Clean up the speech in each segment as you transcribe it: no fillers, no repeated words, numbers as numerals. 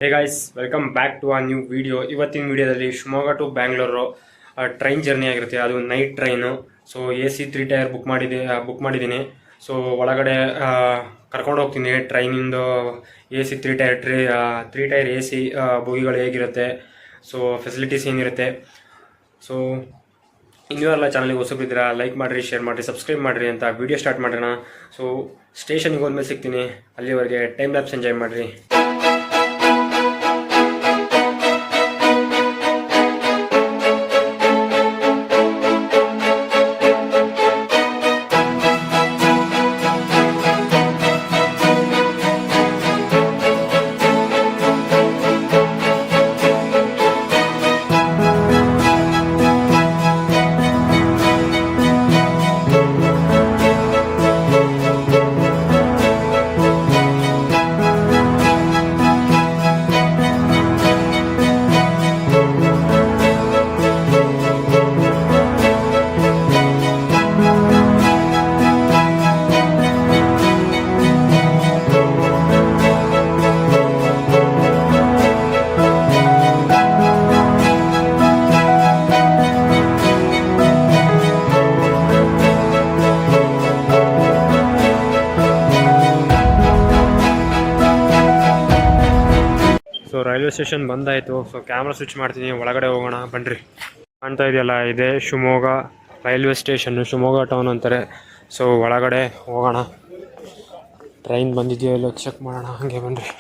Hey guys, welcome back to a new video. ಇವತ್ತಿನ ವಿಡಿಯೋದಲ್ಲಿ Shivamogga to Bangalore train journey ಆಗಿರುತ್ತೆ. ಅದು night train. So AC 3 tier book ಮಾಡಿದ್ದೀನಿ. So ಒಳಗಡೆ ಕರ್ಕೊಂಡು ಹೋಗ್ತೀನಿ ಟ್ರೈನಿಂದು. AC 3 ಟೈರ್ AC ಬೋಗಿಗಳು ಹೇಗಿರುತ್ತೆ, ಸೊ ಫೆಸಿಲಿಟೀಸ್ ಏನಿರುತ್ತೆ. ಸೊ ಇನ್ನೂ ಎಲ್ಲ ಚಾನಲ್ಗೆ ಹೊಸಬಿದ್ದೀರಾ, ಲೈಕ್ ಮಾಡಿರಿ, ಶೇರ್ ಮಾಡಿರಿ, ಸಬ್ಸ್ಕ್ರೈಬ್ ಮಾಡಿರಿ ಅಂತ ವಿಡಿಯೋ ಸ್ಟಾರ್ಟ್ ಮಾಡೋಣ. ಸೊ ಸ್ಟೇಷನ್ಗೆ ಹೋದ್ಮೇಲೆ ಸಿಗ್ತೀನಿ. ಅಲ್ಲಿವರೆಗೆ ಟೈಮ್ ಲ್ಯಾಪ್ಸ್ ಎಂಜಾಯ್ ಮಾಡಿರಿ. ಸೊ ರೈಲ್ವೆ ಸ್ಟೇಷನ್ ಬಂದಾಯಿತು. ಸೊ ಕ್ಯಾಮ್ರಾ ಸ್ವಿಚ್ ಮಾಡ್ತೀನಿ, ಒಳಗಡೆ ಹೋಗೋಣ ಬನ್ನಿರಿ. ಕಾಣ್ತಾ ಇದೆಯಲ್ಲ, ಇದೆ Shivamogga railway station, Shivamogga town ಅಂತಾರೆ. ಸೊ ಒಳಗಡೆ ಹೋಗೋಣ. ಟ್ರೈನ್ ಬಂದಿದೆಯೋ ಇಲ್ಲ ಚೆಕ್ ಮಾಡೋಣ, ಹಾಗೆ ಬನ್ನಿರಿ.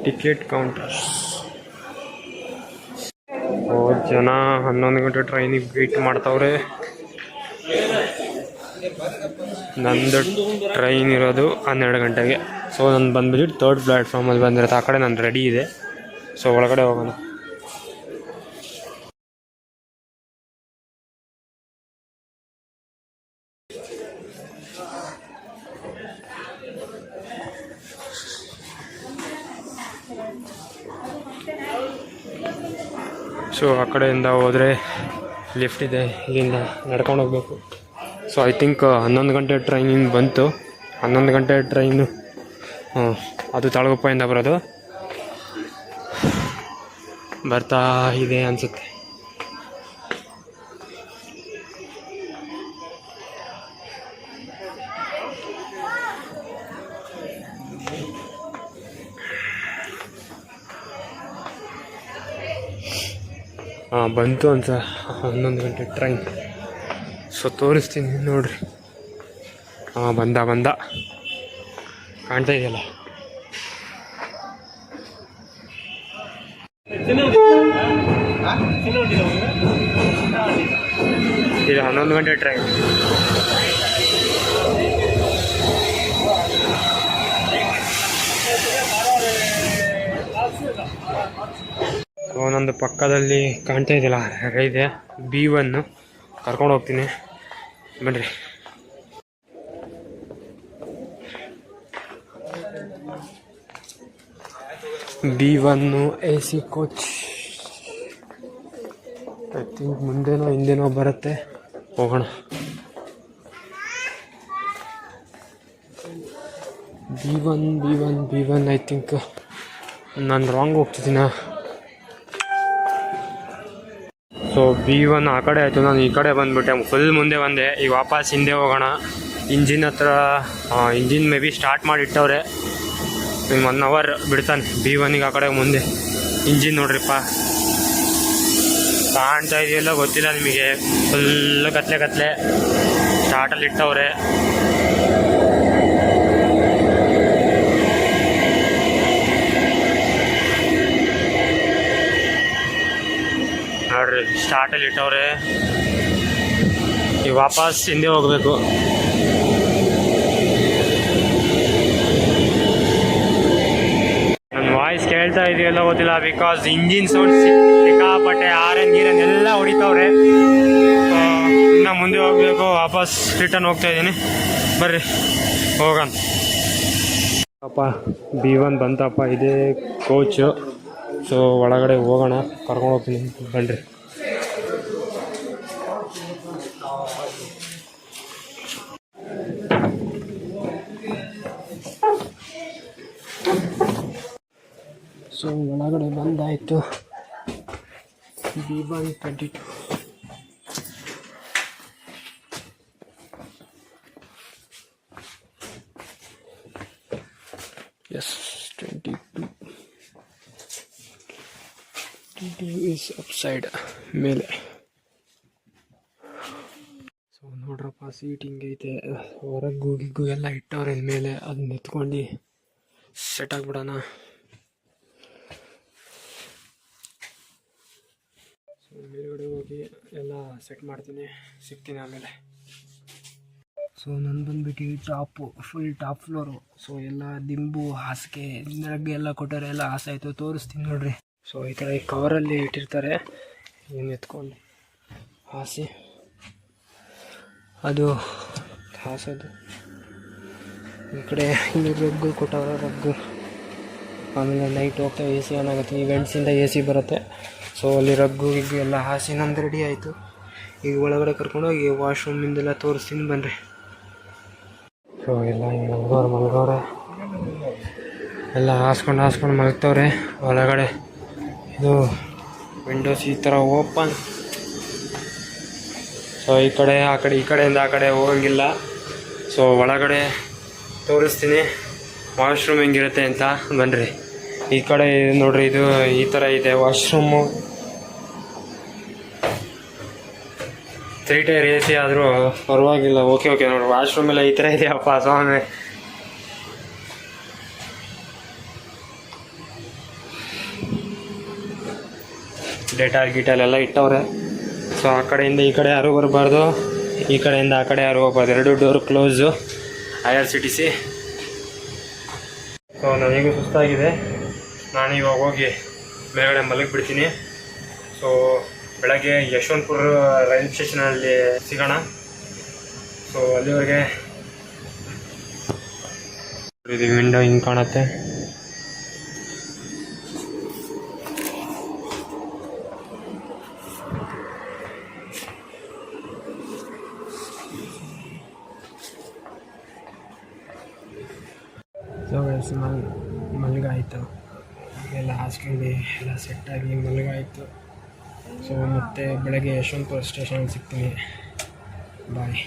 Ticket counters. ಜನ 11 ಗಂಟೆ ಟ್ರೈನಿಗೆ ವೇಟ್ ಮಾಡ್ತಾವ್ರೆ. ನಂದು ಟ್ರೈನ್ ಇರೋದು 12 ಗಂಟೆಗೆ. ಸೊ ನಾನು ಬಂದ್ಬಿಟ್ಟು 3rd ಪ್ಲ್ಯಾಟ್ಫಾರ್ಮಲ್ಲಿ ಬಂದಿರುತ್ತೆ. ಆ ಕಡೆ ನಾನು ರೆಡಿ ಇದೆ. ಸೊ ಒಳಗಡೆ ಹೋಗೋಣ. ಸೊ ಆ ಕಡೆಯಿಂದ ಹೋದರೆ ಲಿಫ್ಟ್ ಇದೆ, ಇಲ್ಲಿಂದ ನಡ್ಕೊಂಡು ಹೋಗ್ಬೇಕು. ಸೊ ಐ ಥಿಂಕ್ 11 ಗಂಟೆ ಟ್ರೈನಿಂದ ಬಂತು. 11 ಗಂಟೆ ಟ್ರೈನು ಅದು ತಾಳಗುಪ್ಪದಿಂದ ಬರೋದು, ಬರ್ತಾ ಇದೆ ಅನಿಸುತ್ತೆ. ಬಂತು ಅಂತ 11 ಗಂಟೆ ಟ್ರೈನ್. ಸೊ ತೋರಿಸ್ತೀನಿ ನೋಡ್ರಿ. ಬಂದ ಕಾಣ್ತಾ ಇದೆಯಲ್ಲ. ಇದು 11 ಗಂಟೆ ಟ್ರೈನ್. ಒಂದೊಂದು ಪಕ್ಕದಲ್ಲಿ ಕಾಣ್ತಾ ಇದೆಯಲ್ಲ, ಇದೆ B1. ಕರ್ಕೊಂಡು ಹೋಗ್ತೀನಿ ಬನ್ನಿರಿ. B1 AC coach. I think ಮುಂದೆನೋ ಹಿಂದೆನೋ ಬರುತ್ತೆ, ಹೋಗೋಣ. B1 ಐ ಥಿಂಕ್ ನಾನು ರಾಂಗ್ ಹೋಗ್ತಿದ್ದೀನ. ಸೊ B1 ಆ ಕಡೆ ಆಯಿತು, ನಾನು ಈ ಕಡೆ ಬಂದುಬಿಟ್ಟೆ. ಫುಲ್ ಮುಂದೆ ಬಂದೆ. ಈಗ ವಾಪಸ್ ಹಿಂದೆ ಹೋಗೋಣ. ಇಂಜಿನ್ ಹತ್ರ ಇಂಜಿನ್ ಮೇ ಬಿ ಸ್ಟಾರ್ಟ್ ಮಾಡಿಟ್ಟವ್ರೆ. ಇನ್ನು 1 ಅವರ್ ಬಿಡ್ತಾನೆ B1ಗೆ. ಆ ಕಡೆ ಮುಂದೆ ಇಂಜಿನ್ ನೋಡ್ರಿಪ್ಪ, ಕಾಣ್ತಾ ಇದೆಯಲ್ಲ ಗೊತ್ತಿಲ್ಲ ನಿಮಗೆ. ಫುಲ್ ಕತ್ಲೆ ಸ್ಟಾರ್ಟಲ್ಲಿ ಇಟ್ಟವ್ರೆ. ನೋಡ್ರಿ, ಸ್ಟಾರ್ಟಲ್ಲಿ ಇಟ್ಟವ್ರೆ. ಈಗ ವಾಪಸ್ ಹಿಂದೆ ಹೋಗಬೇಕು. ನನ್ನ ವಾಯ್ಸ್ ಕೇಳ್ತಾ ಇದೆಯಲ್ಲ ಗೊತ್ತಿಲ್ಲ, ಬಿಕಾಸ್ ಇಂಜಿನ್ ಸೌಂಡ್ ಸಿಕ್ಕಾಪಟ್ಟೆ ಆರೆನ್ ಗೀರನ್ ಎಲ್ಲ ಹೊಡಿತಾವ್ರೆ. ಇನ್ನು ಮುಂದೆ ಹೋಗಬೇಕು, ವಾಪಸ್ ರಿಟರ್ನ್ ಹೋಗ್ತಾ ಇದ್ದೀನಿ. ಬರ್ರಿ ಹೋಗೋಣ. ಅಪ್ಪ B1 ಬಂತಪ್ಪ, ಇದೇ ಕೋಚು. ಸೊ ಒಳಗಡೆ ಹೋಗೋಣ, ಕರ್ಕೊಂಡು ಹೋಗ್ತೀನಿ ಬನ್ನಿರಿ. ಸೊ ಒಳಗಡೆ ಬಂದಾಯಿತು. B122. Yes, 22 is upside ಮೇಲೆ. ಸೊ ನೋಡ್ರಪ್ಪ, ಸೀಟ್ ಹಿಂಗೈತೆ. ಹೊರಗೆ ಗಿಗ್ಗು ಎಲ್ಲ ಇಟ್ಟವ್ರೆ ಮೇಲೆ. ಅದನ್ನ ಎತ್ಕೊಂಡು ಸೆಟ್ ಆಗಿಬಿಡೋಣ. ಸೊ ಮೇಲ್ಗಡೆ ಹೋಗಿ ಎಲ್ಲ ಸೆಟ್ ಮಾಡ್ತೀನಿ, ಸಿಗ್ತೀನಿ ಆಮೇಲೆ. ಸೊ ನಾನು ಬಂದುಬಿಟ್ಟು top, full top floor. So ಎಲ್ಲ ದಿಂಬು, ಹಾಸಿಗೆ, ನೆರಗ್ಗೆ ಎಲ್ಲ ಕೊಟ್ಟರೆ ಎಲ್ಲ ಹಾಸಾಯಿತು, ತೋರಿಸ್ತೀನಿ ನೋಡ್ರಿ. ಸೊ ಈ ಥರ ಈ ಕವರಲ್ಲಿ ಇಟ್ಟಿರ್ತಾರೆ, ಏನು ಎತ್ಕೊಂಡು ಹಾಸಿ ಅದು ಹಾಸೋದು. ಈ ಕಡೆ ಇಲ್ಲಿ ರಗ್ಗು ಕೊಟ್ಟವ್ರ, ರಗ್ಗು. ಆಮೇಲೆ ನೈಟ್ ಹೋಗ್ತಾ AC ಆನ್ ಆಗುತ್ತೆ, ಇವೆಂಟ್ಸಿಂದ AC ಬರುತ್ತೆ. ಸೊ ಅಲ್ಲಿ ರಗ್ಗು ಗಿಗ್ಗು ಎಲ್ಲ ಹಾಸಿ ನಮ್ದು ರೆಡಿ ಆಯಿತು. ಈಗ ಒಳಗಡೆ ಕರ್ಕೊಂಡೋಗಿ ವಾಶ್ರೂಮಿಂದೆಲ್ಲ ತೋರಿಸ್ತೀನಿ ಬನ್ನಿರಿ. ಸೊ ಎಲ್ಲ ಹಿಂಗೆ ಮಲ್ಗವ್ರೆ, ಎಲ್ಲ ಹಾಸ್ಕೊಂಡು ಮಲಗ್ತವ್ರೆ ಒಳಗಡೆ. ಇದು ವಿಂಡೋಸ್ ಈ ಥರ ಓಪನ್. ಸೊ ಈ ಕಡೆ ಆ ಕಡೆ, ಈ ಕಡೆಯಿಂದ ಆ ಕಡೆ ಹೋಗಂಗಿಲ್ಲ. ಸೊ ಒಳಗಡೆ ತೋರಿಸ್ತೀನಿ ವಾಶ್ರೂಮ್ ಹೆಂಗಿರುತ್ತೆ ಅಂತ ಬನ್ನಿರಿ. ಈ ಕಡೆ ನೋಡ್ರಿ, ಇದು ಈ ಥರ ಇದೆ ವಾಶ್ರೂಮು. 3 ಟೈರ್ AC ಆದರೂ ಪರವಾಗಿಲ್ಲ. ಓಕೆ ನೋಡ್ರಿ, ವಾಶ್ರೂಮ್ ಎಲ್ಲ ಈ ಥರ ಇದೆಯಪ್ಪ ಸ್ವಾಮಿ. ಡೆಟಾಲ್ ಗಿಟಾಲ್ ಎಲ್ಲ ಇಟ್ಟವ್ರೆ. ಸೊ ಆ ಕಡೆಯಿಂದ ಈ ಕಡೆ ಯಾರೂ ಬರಬಾರ್ದು, ಈ ಕಡೆಯಿಂದ ಆ ಕಡೆ ಯಾರು ಹೋಗ್ಬಾರ್ದು. 2 ಡೋರ್ ಕ್ಲೋಸು, IRCTC. ಸೊ ನನಗೂ ಸುಸ್ತಾಗಿದೆ, ನಾನು ಇವಾಗ ಹೋಗಿ ಮೇಲ್ಗಡೆ ಮಲಗಿಬಿಡ್ತೀನಿ. ಸೊ ಬೆಳಗ್ಗೆ ಯಶವಂತಪುರ ರೈಲ್ವೆ ಸ್ಟೇಷನಲ್ಲಿ ಸಿಗೋಣ. ಸೊ ಅಲ್ಲಿವರೆಗೆ ಇದು ವಿಂಡೋ ಹಿಂಗೆ ಕಾಣುತ್ತೆ. ಸೊ ಮಲಗಾಯಿತು, ಎಲ್ಲ ಹಾಸ್ಕೊಂಡು ಎಲ್ಲ ಸೆಟ್ಟಾಗಿ ಮಲಗಾಯಿತು. ಸೊ ಮತ್ತೆ ಬೆಳಗ್ಗೆ ಯಶವಂತಪುರ ಸ್ಟೇಷನ್ಗೆ ಸಿಗ್ತೀನಿ. ಬಾಯ್.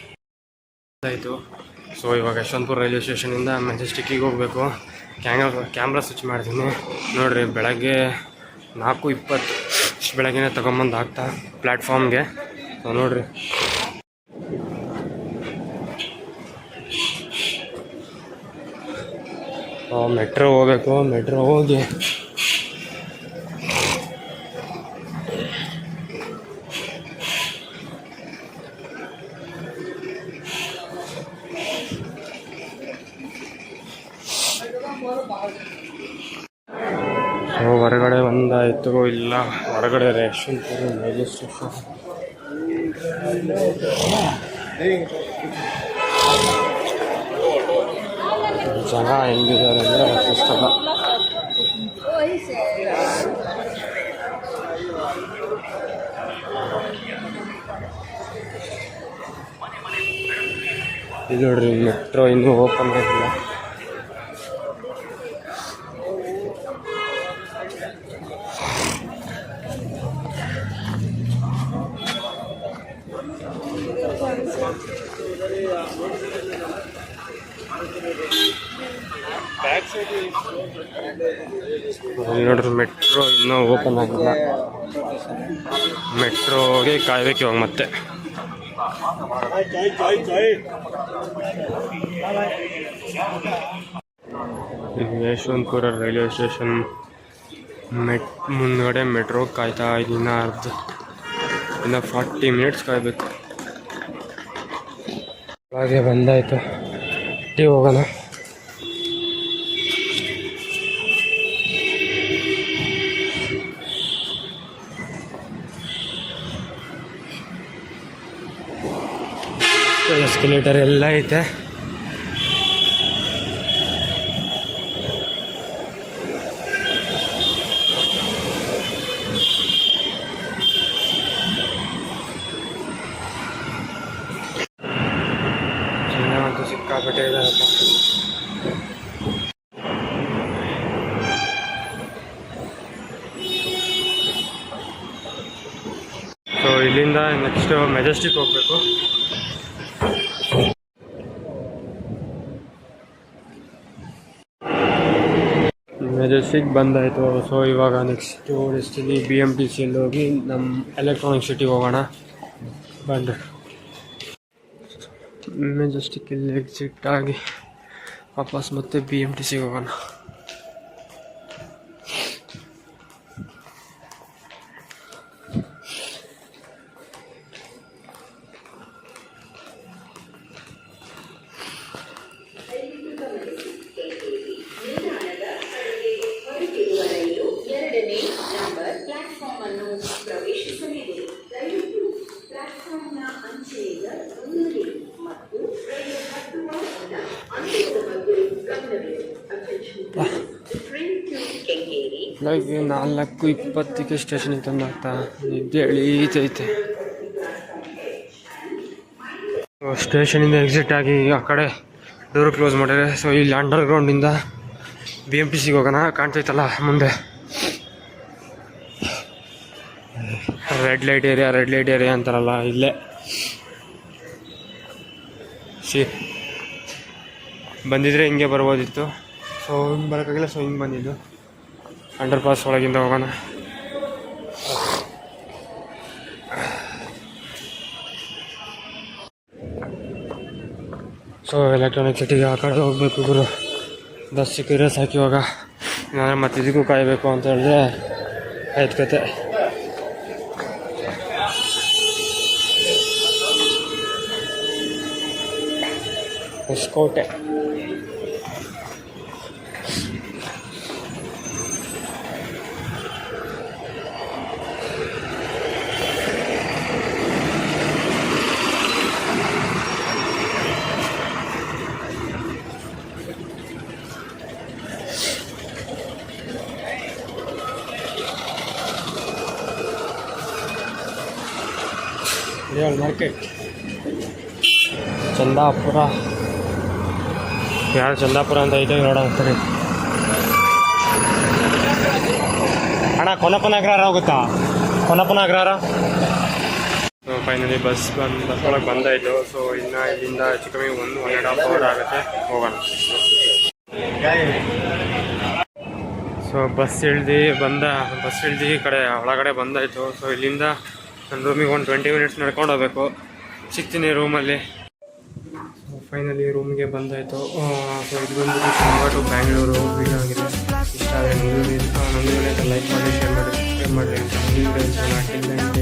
ಆಯಿತು. ಸೊ ಇವಾಗ ಯಶವಂತಪುರ ರೈಲ್ವೆ ಸ್ಟೇಷನಿಂದ ಮೆಜೆಸ್ಟಿಕ್ಕಿಗೆ ಹೋಗಬೇಕು. ಕ್ಯಾಮ್ರಾ ಸ್ವಿಚ್ ಮಾಡ್ತೀನಿ ನೋಡಿರಿ. ಬೆಳಗ್ಗೆ 4:20 ಇಷ್ಟು ಬೆಳಗ್ಗೆನೇ ತೊಗೊಂಬಂದು ಹಾಕ್ತಾ ಪ್ಲ್ಯಾಟ್ಫಾರ್ಮ್ಗೆ. ಸೊ ನೋಡಿರಿ, ಮೆಟ್ರೋ ಹೋಗ್ಬೇಕು. ಮೆಟ್ರೋ ಹೋಗಿ ಹೊರಗಡೆ ಬಂದಾಯಿತು. ಇಲ್ಲ ಹೊರಗಡೆ ಯಶವಂತಪುರ ರೈಲ್ವೆ ಸ್ಟೇಷನ್. ಜನ ಹೆಂಗಿದ್ದಾರೆ ಅಂದರೆ ಪುಸ್ತಕ. ಇದು ನೋಡ್ರಿ, ಮೆಟ್ರೋ ಇನ್ನೂ ಓಪನ್ ಆಗಿಲ್ಲ. ನೋಡ್ರಿ, ಮೆಟ್ರೋ ಇನ್ನೂ ಓಪನ್ ಆಗಿಲ್ಲ. ಮೆಟ್ರೋಗೆ ಕಾಯ್ಬೇಕು ಇವಾಗ ಮತ್ತೆ. ಯಶವಂತಪುರ ರೈಲ್ವೆ ಸ್ಟೇಷನ್ ಮುಂದ್ಗಡೆ ಮೆಟ್ರೋ ಕಾಯ್ತಾ ಇದ್ದೀನಿ. ಇನ್ನು 40 ಮಿನಿಟ್ಸ್ ಕಾಯ್ಬೇಕು. ಹಾಗೆ ಬಂದಾಯಿತು, ಟೀ ಹೋಗೋಣ. ಎಸ್ಕಲೇಟರ್ ಎಲ್ಲ ಐತೆ. ಇಲ್ಲಿಂದ ನೆಕ್ಸ್ಟ್ ಮೆಜೆಸ್ಟಿಕ್ ಹೋಗಬೇಕು. ಮೆಜೆಸ್ಟಿಕ್ ಬಂದಾಯಿತು. ಸೊ ಇವಾಗ ನೆಕ್ಸ್ಟು ಡೆಸ್ಟಿನಿ BMTCಯಲ್ಲಿ ಹೋಗಿ ನಮ್ಮ ಎಲೆಕ್ಟ್ರಾನಿಕ್ ಸಿಟಿಗೆ ಹೋಗೋಣ. ಬಂದು ಮೆಜೆಸ್ಟಿಕ್ಕಲ್ಲಿ ಎಕ್ಸಿಟ್ ಆಗಿ ವಾಪಸ್ ಮತ್ತೆ BMTCಗೆ ಹೋಗೋಣ. ಬೆಳಗ್ಗೆ 4:20ಕ್ಕೆ ಸ್ಟೇಷನಿಗೆ ತಂದಾಗ್ತಾ ನಿದ್ದೆ ಎಳೀತೈತೆ. ಸ್ಟೇಷನಿಂದ ಎಕ್ಸಿಟ್ ಆಗಿ ಆ ಕಡೆ ಡೋರ್ ಕ್ಲೋಸ್ ಮಾಡಿದ್ರೆ. ಸೊ ಇಲ್ಲಿ ಅಂಡರ್ಗ್ರೌಂಡಿಂದ BMTCಗೆ ಹೋಗೋಣ. ಕಾಣ್ತೈತಲ್ಲ ಮುಂದೆ ರೆಡ್ ಲೈಟ್ ಏರಿಯಾ ಅಂತಾರಲ್ಲ, ಇಲ್ಲೇ ಬಂದಿದ್ರೆ ಹಿಂಗೆ ಬರ್ಬೋದಿತ್ತು. ಸೊ ಹಿಂಗೆ ಬರೋಕ್ಕಾಗಿಲ್ಲ. ಸೊ ಹಿಂಗೆ ಬಂದಿದ್ದು ಅಂಡರ್ ಪಾಸ್ ಒಳಗಿಂದ ಹೋಗೋಣ. ಸೊ ಎಲೆಕ್ಟ್ರಾನಿಕ್ ಸಿಟಿಗೆ ಆ ಕಡೆ ಹೋಗಬೇಕು ಗುರು. ಬಸ್ ಸಿಕ್ಕಿದ್ರೆ ಸಾಕಿವಾಗ, ನಾನು ಮತ್ತೆ ಇದಕ್ಕೂ ಕಾಯಬೇಕು ಅಂತ ಹೇಳಿದ್ರೆ ಆಯ್ತು ಕತೆ. ಹೊಸಕೋಟೆ ಮಾರ್ಕೆಟ್ ಚಂದಾಪುರ. ಯಾರು ಚಂದಾಪುರ ಅಂತ ಐತೆ ನೋಡೋಣ ಸರಿ. ಅಣ್ಣ ಕೊನಪ್ಪನಗ್ರಹಾರ ಹೋಗುತ್ತಾ? ಕೊನಪ್ಪನಗ್ರಹಾರ. ಫೈನಲಿ ಬಸ್ ಒಳಗೆ ಬಂದಾಯಿತು. ಸೊ ಇನ್ನು ಇಲ್ಲಿಂದ ಹೆಚ್ಚು ಕಮ್ಮಿ 1.5 ಅವರ್ ಆಗುತ್ತೆ, ಹೋಗೋಣ. ಸೊ ಬಸ್ ಇಳ್ದು ಈ ಕಡೆ ಒಳಗಡೆ ಬಂದಾಯಿತು. ಸೊ ಇಲ್ಲಿಂದ ನನ್ನ ರೂಮಿಗೆ 20 ಮಿನಿಟ್ಸ್ ನಡ್ಕೊಂಡು ಹೋಗ್ಬೇಕು. ಸಿಗ್ತೀನಿ ರೂಮಲ್ಲಿ. ಫೈನಲಿ ರೂಮ್ಗೆ ಬಂದಾಯಿತು. ಸೊ ಇದು ಬಂದ್ಬಿಟ್ಟು ಶಿವಮೊಗ್ಗ ಟು ಬ್ಯಾಂಗ್ಳೂರು ವೀಡಿಯೋ ಆಗಿದೆ. ಇಷ್ಟ ಆದರೆ ನಂದು ಲೈಕ್ ಮಾಡಿ, ಶೇರ್ ಮಾಡಿ, ಸಬ್ಸ್ಕ್ರೈಬ್ ಮಾಡಿ ಅಂತ.